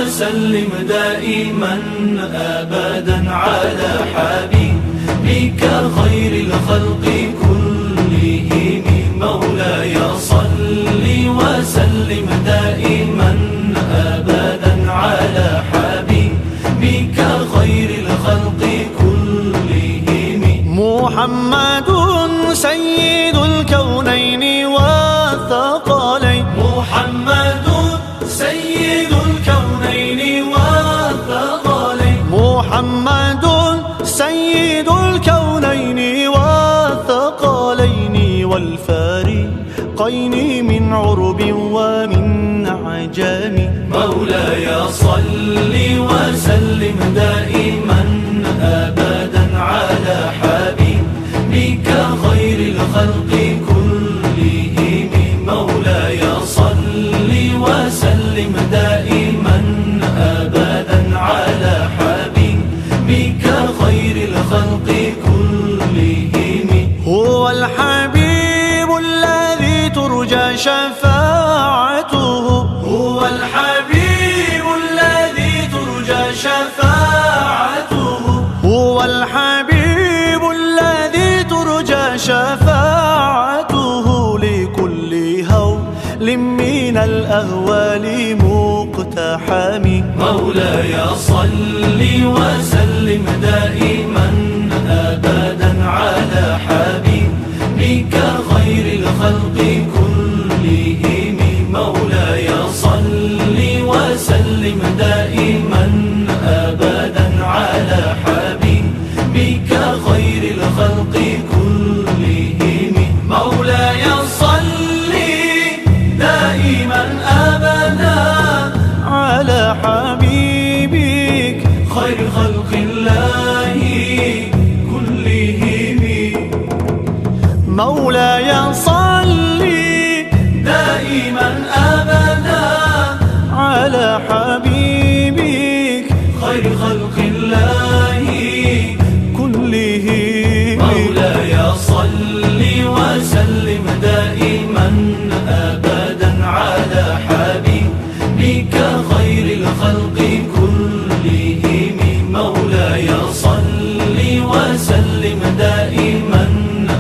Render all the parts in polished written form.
وسلم دائما أبدا على حبيبك خير الخلق كلهم. مولاي صل وسلم دائما أبدا على حبيبك خير الخلق كلهم. محمد سيد الكونين والثقلين. محمد سيد الكونين والثقلين. محمد سيد الكونين والثقلين والفارقين من عرب ومن عجم. مولاي صل وسلم دائما أبدا على حبيبك خير الخلق كلهم. مولاي صل وسلم دائما أبدا على حبيبك خير الخلق كلهم. هو الحبيب الذي ترجى شفاعته. هو الحبيب الذي ترجى شفاعته. هو الحبيب الذي ترجى شفاعته لكل هول من الأهوال مقتحم. مولاي صل وسلم دائما أبدا على حبيبك خير الخلق كلهم. مولاي صل وسلم دائما أبدا على حبيبك خير الخلق كلهم. مولاي صل دائما أبدا على حبيبك خير خلق الله كلهم. مولاي صل دائما أبدا على حبيبك خير خلق الله كلهم. مولاي صل وسلم دائما أبدا على حبيبك خير الخلق كلهم. مولاي صل وسلم دائما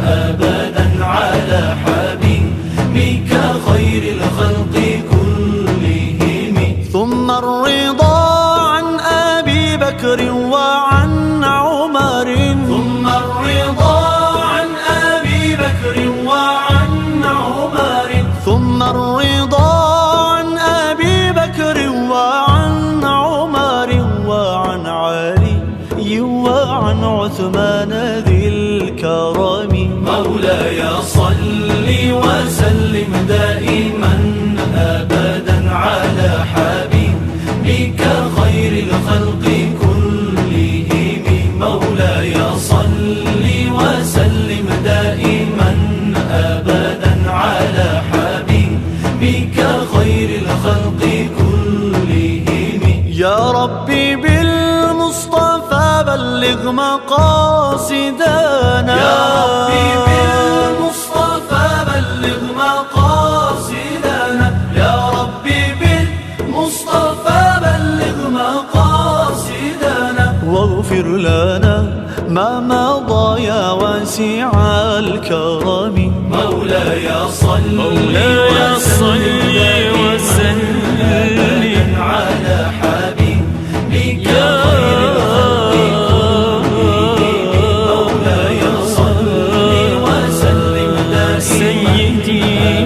أبدا على حبيبك خير الخلق كلهم. ثم الرضا عن أبي بكر وعن عمر. ثم الرضا عن أبي بكر وعن عمر. ثم الرضا عن أبي بكر وعن عمر وعن علي وعن عثمان ذي الكرم. مولاي صل وسلم دائما أبدا على حبيبك خير الخلق كلهم. مولاي صل وسلم دائما أبدا على حبيبك خير الخلق كلهم. يا ربي بالمصطفى بلغ مقاصدنا. يا ربي بالمصطفى بلغ مقاصدنا. يا ربي بالمصطفى بلغ مقاصدنا. واغفر لنا ما مضى يا واسع الكرم. مولاي صل وسلم على حبيبك خير الخلق كلهم. مولاي صل وسلم دائما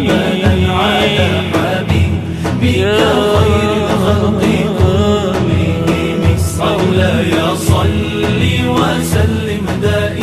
أبدا على حبيبك خير الخلق كلهم. مولاي صل وسلم دائما